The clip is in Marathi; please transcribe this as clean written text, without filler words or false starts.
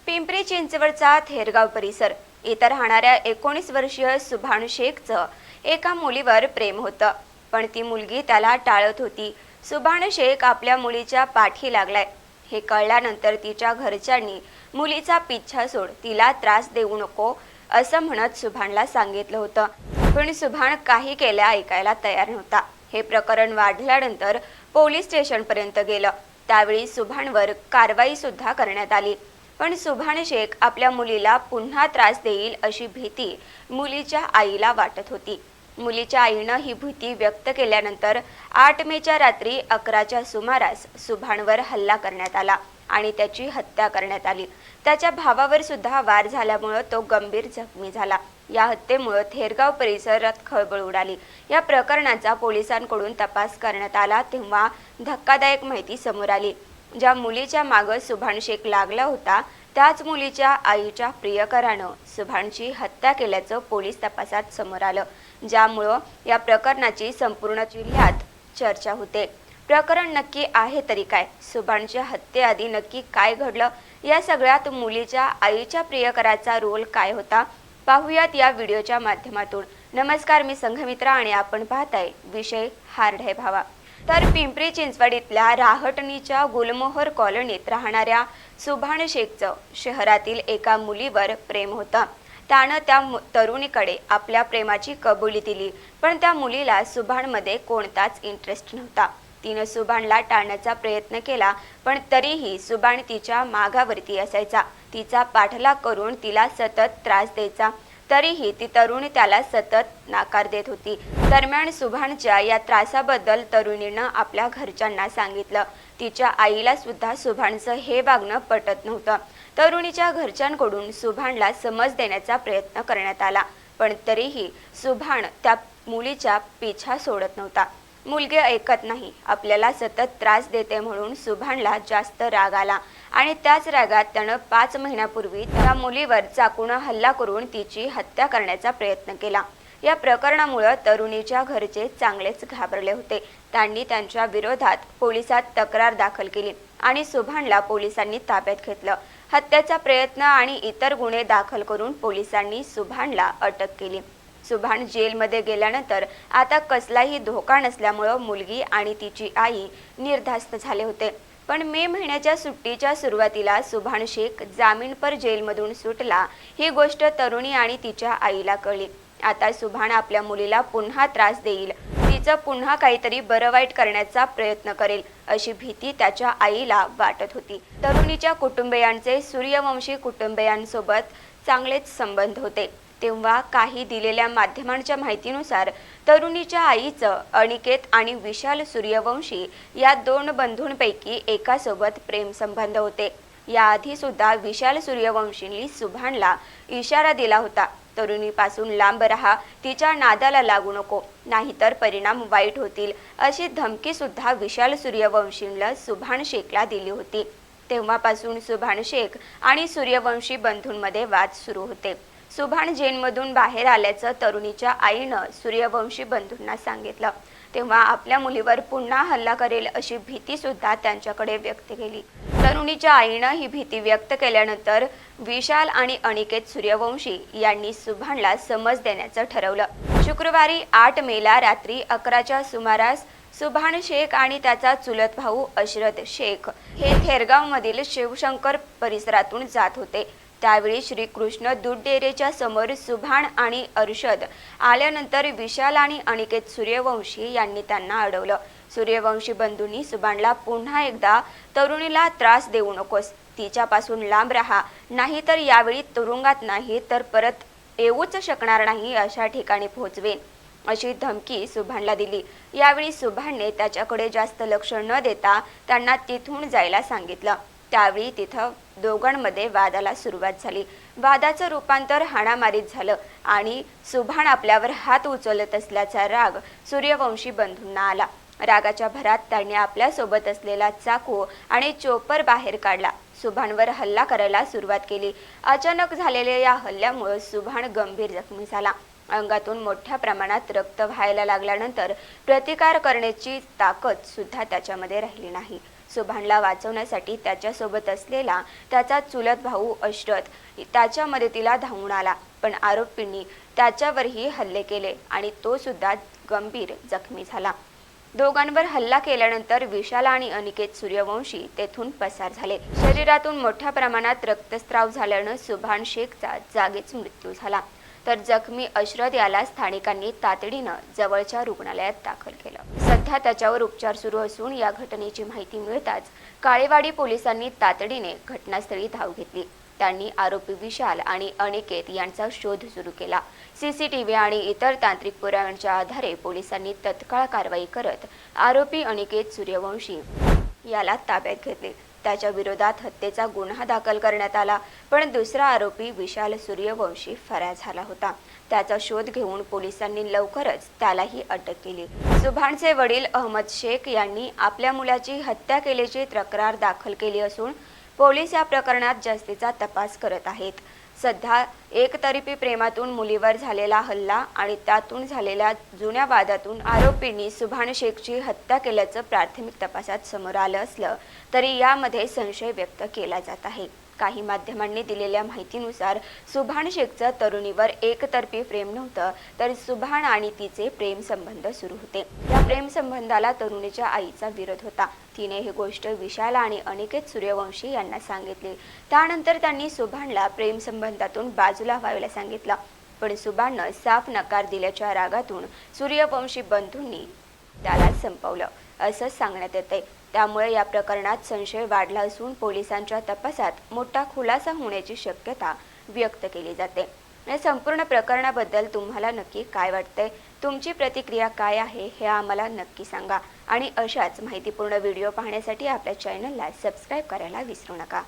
पिंपरी चिंचवडचा थेरगाव परिसर इथं राहणाऱ्या 19 वर्षीय सुभान शेखचं एका मुलीवर प्रेम होतं, पण ती मुलगी त्याला टाळत होती. सुभान शेख आपल्या मुलीच्या पाठी लागलाय हे कळल्यानंतर तिच्या घरच्यांनी मुलीचा पिच्छा सोड, तिला त्रास देऊ नको असं म्हणत सुभानला सांगितलं होतं. पण सुभान काही केल्या ऐकायला तयार नव्हता. हे प्रकरण वाढल्यानंतर पोलीस स्टेशनपर्यंत गेलं. त्यावेळी सुभानवर कारवाई सुद्धा करण्यात आली. पण सुभान शेख आपल्या मुलीला पुन्हा त्रास देईल अशी भीती मुलीच्या आईला वाटत होती. मुलीच्या आईनं ही भीती व्यक्त केल्यानंतर 8 मेच्या रात्री 11च्या सुमारास सुभानवर हल्ला करण्यात आला आणि त्याची हत्या करण्यात आली. त्याच्या भावावर सुद्धा वार झाल्यामुळे तो गंभीर जखमी झाला. या हत्येमुळे थेरगाव परिसरात खळबळ उडाली. या प्रकरणाचा पोलिसांकडून तपास करण्यात आला तेव्हा धक्कादायक माहिती समोर आली. ज्या मुलीच्या मागे सुभान शेख लागला होता त्याच मुलीच्या आईच्या प्रियकरानं सुभानची हत्या केल्याचं पोलीस तपासात समोर आलं, ज्यामुळं या प्रकरणाची संपूर्ण जिल्ह्यात चर्चा होते. प्रकरण नक्की आहे तरी काय? सुभानच्या हत्येआधी नक्की काय घडलं? या सगळ्यात मुलीच्या आईच्या प्रियकराचा रोल काय होता? पाहूयात या व्हिडिओच्या माध्यमातून. नमस्कार, मी संघमित्रा आणि आपण पाहताय विषय हार्ड है भावा. तर पिंपरी चिंचवडीतल्या राहटणीच्या गुलमोहर कॉलनीत राहणाऱ्या सुभान शेखचं शहरातील एका मुलीवर प्रेम होतं. त्यानं त्या तरुणीकडे आपल्या प्रेमाची कबुली दिली, पण त्या मुलीला सुभानमध्ये कोणताच इंटरेस्ट नव्हता. तिनं सुभानला टाळण्याचा प्रयत्न केला, पण तरीही सुभान तिच्या मागावरती असायचा. तिचा पाठलाग करून तिला सतत त्रास द्यायचा, तरीही ती तरुणी त्याला सतत नकार देत होती. दरम्यान सुभानच्या या त्रासाबद्दल तरुणीनं आपल्या घरच्यांना सांगितलं. तिच्या आईला सुद्धा सुभानचं हे वागणं पटत नव्हतं. तरुणीच्या घरच्यांकडून सुभानला समज देण्याचा प्रयत्न करण्यात आला, पण तरीही सुभान त्या मुलीचा पिछा सोडत नव्हता. मुलगी ऐकत नाही, आपल्याला सतत त्रास देते म्हणून सुभानला जास्त राग आला आणि त्याच रागात त्यानं 5 महिन्यापूर्वी त्या मुलीवर चाकूनं हल्ला करून तिची हत्या करण्याचा प्रयत्न केला. या प्रकरणामुळे तरुणीच्या घरचे चांगलेच घाबरले होते. त्यांनी त्यांच्या विरोधात पोलिसात तक्रार दाखल केली आणि सुभानला पोलिसांनी ताब्यात घेतलं. हत्येचा प्रयत्न आणि इतर गुन्हे दाखल करून पोलिसांनी सुभानला अटक केली. सुभान जेलमध्ये गेल्यानंतर आता कसलाही धोका नसल्यामुळे मुलगी आणि तिची आई निर्धास्त झाले होते. पण मे महिन्याच्या सुट्टीच्या सुरुवातीला सुभान शेख जामीनपर जेलमधून सुटला. ही गोष्ट तरुणी आणि तिच्या आईला कळली. आता सुभान आपल्या मुलीला पुन्हा त्रास देईल, तिचं पुन्हा काहीतरी बरं वाईट करण्याचा प्रयत्न करेल अशी भीती त्याच्या आईला वाटत होती. तरुणीच्या कुटुंबियांचे सूर्यवंशी कुटुंबियांसोबत चांगलेच संबंध होते. तेव्हा काही दिलेल्या माध्यमांच्या माहितीनुसार तरुणीच्या आईचं अनिकेत आणि विशाल सूर्यवंशी या 2 बंधूंपैकी एकासोबत प्रेमसंबंध होते. याआधी सुद्धा विशाल सूर्यवंशींनी सुभानला इशारा दिला होता, तरुणीपासून लांब राहा, तिच्या नादाला लागू नको, नाहीतर परिणाम वाईट होतील अशी धमकी सुद्धा विशाल सूर्यवंशींना सुभान शेखला दिली होती. तेव्हापासून सुभान शेख आणि सूर्यवंशी बंधूंमध्ये वाद सुरू होते. सुभान जेलमधून बाहेर आल्याचं तरुणीच्या आईनं सूर्यवंशी बंधूंना सांगितलं. तेव्हा आपल्या मुलीवर पुन्हा हल्ला करेल अशी भीती सुद्धा त्यांच्याकडे व्यक्त केली. तरुणीच्या आईनं ही भीती व्यक्त केल्यानंतर विशाल आणि अनिकेत सूर्यवंशी यांनी सुभानला समज देण्याचं ठरवलं. शुक्रवारी 8 मेला रात्री 11च्या सुमारास सुभान शेख आणि त्याचा चुलत भाऊ अशरद शेख हे थेरगावमधील शिवशंकर परिसरातून जात होते. त्यावेळी श्रीकृष्ण दूध डेअरीच्या समोर सुभान आणि अर्शद आल्यानंतर विशाल आणि अनिकेत सूर्यवंशी यांनी त्यांना अडवलं. सूर्यवंशी बंधूंनी सुभानला पुन्हा एकदा तरुणीला त्रास देऊ नकोस, तिच्यापासून लांब राहा, नाहीतर यावेळी तुरुंगात नाही तर परत येऊच शकणार नाही अशा ठिकाणी पोहोचवेन अशी धमकी सुभानला दिली. यावेळी सुभानने त्याच्याकडे जास्त लक्ष न देता त्यांना तिथून जायला सांगितलं. त्यावेळी तिथं दोघांमध्ये वादाला सुरुवात झाली. वादाचं रूपांतर हाणामारीत झालं आणि सुभान आपल्यावर हात उचलत असल्याचा राग सूर्यवंशी बंधूंना आला. रागाच्या भरात त्यांनी आपल्यासोबत असलेला चाकू आणि चोपर बाहेर काढला. सुभानवर हल्ला करायला सुरुवात केली. अचानक झालेल्या या हल्ल्यामुळे सुभान गंभीर जखमी झाला. अंगातून मोठ्या प्रमाणात रक्त व्हायला लागल्यानंतर प्रतिकार करण्याची ताकद सुद्धा त्याच्यामध्ये राहिली नाही. सुभानला वाचवण्यासाठी त्याच्यासोबत असलेला त्याचा चुलत भाऊ अशरथ त्याच्या मदतीला धावून आला, पण आरोपींनी त्याच्यावरही हल्ले केले आणि तो सुद्धा गंभीर जखमी झाला. दोघांवर हल्ला केल्यानंतर विशाल आणि अनिकेत सूर्यवंशी तेथून पसार झाले. शरीरातून मोठ्या प्रमाणात रक्तस्राव झाल्यानं सुभान शेखचा जागीच मृत्यू झाला, तर जखमी अशरथ याला स्थानिकांनी तातडीनं जवळच्या रुग्णालयात दाखल केलं. सध्या त्याच्यावर उपचार सुरू असून या घटनेची माहिती मिळताच काळेवाडी पोलिसांनी तातडीने घटनास्थळी धाव घेतली. त्यांनी आरोपी विशाल आणि अनिकेत यांचा शोध सुरू केला. सीसीटीव्ही आणि इतर तांत्रिक पुराव्यांच्या आधारे पोलिसांनी तत्काळ कारवाई करत आरोपी अनिकेत सूर्यवंशी याला ताब्यात घेतले. त्याच्या विरोधात हत्येचा गुन्हा दाखल करण्यात आला, पण दुसरा आरोपी विशाल सूर्यवंशी फरार झाला होता. त्याचा शोध घेऊन पोलिसांनी लवकरच त्यालाही अटक केली. सुभानचे वडील अहमद शेख यांनी आपल्या मुलाची हत्या केल्याची तक्रार दाखल केली असून पोलीस या प्रकरणात जास्तीचा तपास करत आहेत. सध्या एकतर्फी प्रेमातून मुलीवर झालेला हल्ला आणि त्यातून झालेल्या जुन्या वादातून आरोपींनी सुभान शेखची हत्या केल्याचं प्राथमिक तपासात समोर आलं असलं तरी यामध्ये संशय व्यक्त केला जात आहे. काही माध्यमांनी दिलेल्या माहितीनुसार सुभान शेखचं तरुणीवर एकतर्फी प्रेम नव्हतं, तर सुभान आणि तिचे प्रेम संबंध सुरू होते. या प्रेम संबंधाला तरुणीच्या आईचा विरोध होता. तिने ही गोष्ट विशाल आणि अनिकेत सूर्यवंशी यांना सांगितली. त्यानंतर त्यांनी सुभानला प्रेम संबंधातून बाजूला व्हायला सांगितलं, पण सुभाननं साफ नकार दिल्याच्या रागातून सूर्यवंशी बंधूंनी त्याला संपवलं असं सांगण्यात येतंय. त्यामुळे या प्रकरणात संशय वाढला असून पोलिसांच्या तपासात मोठा खुलासा होण्याची शक्यता व्यक्त केली जाते. या संपूर्ण प्रकरणाबद्दल तुम्हाला नक्की काय वाटतंय? तुमची प्रतिक्रिया काय आहे हे आम्हाला नक्की सांगा आणि अशाच माहितीपूर्ण व्हिडिओ पाहण्यासाठी आपल्या चॅनलला सबस्क्राईब करायला विसरू नका.